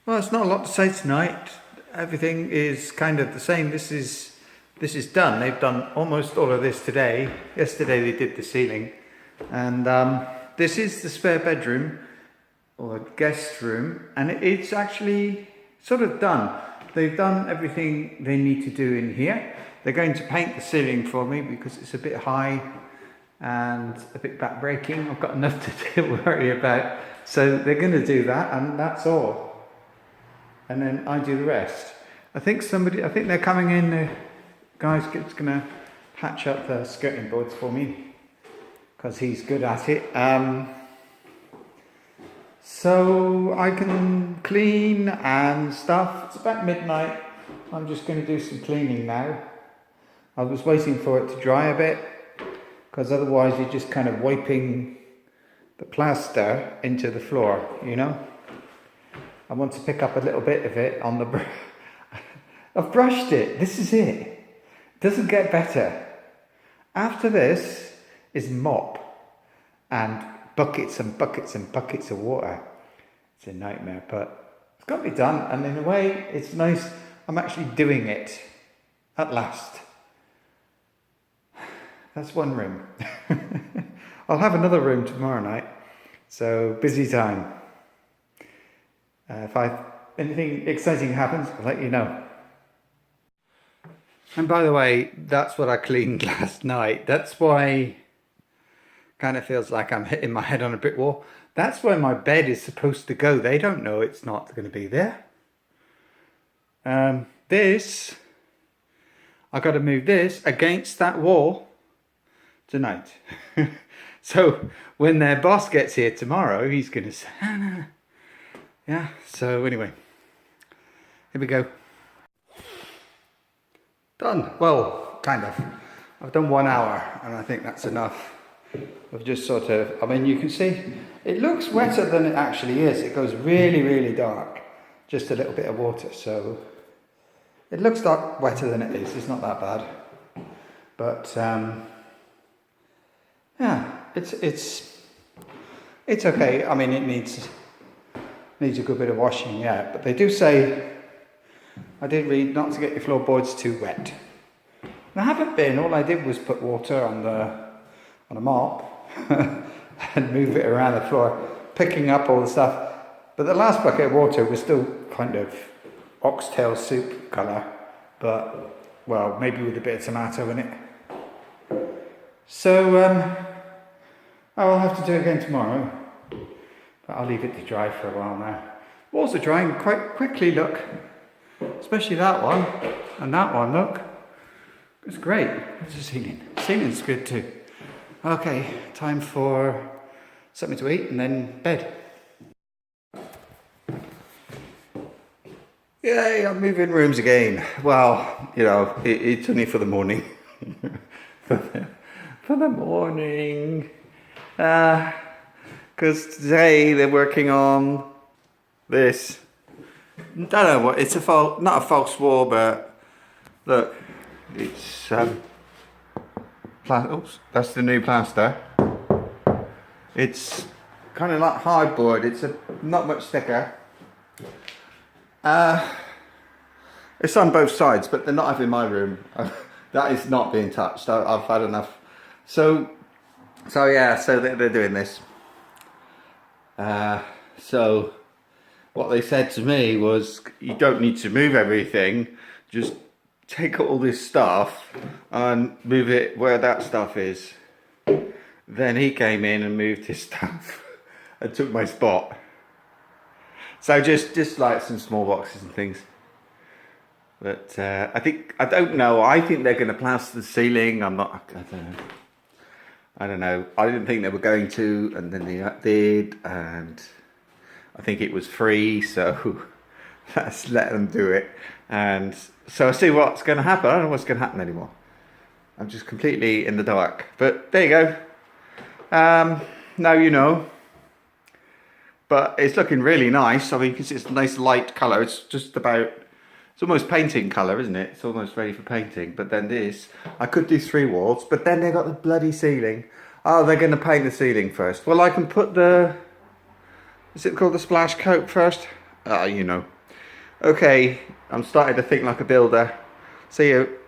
Well, it's not a lot to say tonight. Everything is kind of the same. This is done. They've done almost all of this today. Yesterday they did the ceiling, and this is the spare bedroom or guest room, and it's actually sort of done. They've done everything they need to do in here. They're going to paint the ceiling for me because it's a bit high and a bit back-breaking. I've got enough to worry about, so they're going to do that, and that's all. And then I do the rest. I think they're coming in, the guy's gonna patch up the skirting boards for me because he's good at it. So I can clean and stuff. It's about midnight. I'm just going to do some cleaning now. I was waiting for it to dry a bit because otherwise you're just kind of wiping the plaster into the floor, you know. I want to pick up a little bit of it on the I've brushed it. This is it. It doesn't get better. After this is mop and buckets and buckets and buckets of water. It's a nightmare, but it's got to be done. And in a way, it's nice. I'm actually doing it at last. That's one room. I'll have another room tomorrow night. So busy time. If anything exciting happens, I'll let you know. And by the way, that's what I cleaned last night. That's why kind of feels like I'm hitting my head on a brick wall. That's where my bed is supposed to go. They don't know it's not going to be there. This, I got to move this against that wall tonight. So when their boss gets here tomorrow, he's going to say, yeah, so anyway, here we go. Done. Well, kind of. I've done 1 hour and I think that's enough. I've just sort of, I mean, you can see, it looks wetter than it actually is. It goes really, really dark. Just a little bit of water, so it looks wetter than it is. It's not that bad. But, yeah, it's okay. I mean, it needs a good bit of washing, yeah. But they do say, I did read not to get your floorboards too wet. And I haven't been. All I did was put water on a mop and move it around the floor, picking up all the stuff. But the last bucket of water was still kind of oxtail soup colour, but, well, maybe with a bit of tomato in it. So, I will have to do it again tomorrow. But I'll leave it to dry for a while now. Walls are drying quite quickly, look. Especially that one. And that one, look. It's great. It's the ceiling. The ceiling's good too. Okay, time for something to eat and then bed. Yay, I'm moving rooms again. Well, you know, it's only for the morning. for the morning. Because today they're working on this. I don't know what, it's not a false wall, but look, it's oops, that's the new plaster. It's kind of like hardboard. It's not much thicker. It's on both sides, but they're not having my room. That is not being touched. I've had enough. So yeah, so they're doing this. So what they said to me was, you don't need to move everything, just take all this stuff and move it where that stuff is. Then he came in and moved his stuff and took my spot. So just like some small boxes and things. But I don't know, I think they're going to plaster the ceiling. I don't know. I didn't think they were going to, and then they did, and I think it was free, so let's let them do it. And so I see what's going to happen. I don't know what's going to happen anymore. I'm just completely in the dark. But there you go. Now you know. But it's looking really nice. I mean, you can see it's a nice light colour. It's just about, it's almost painting colour, isn't it? It's almost ready for painting. But then this, I could do 3 walls, but then they've got the bloody ceiling. Oh, they're going to paint the ceiling first. Well, I can put the, is it called the splash coat first? you know. Okay, I'm starting to think like a builder. See you.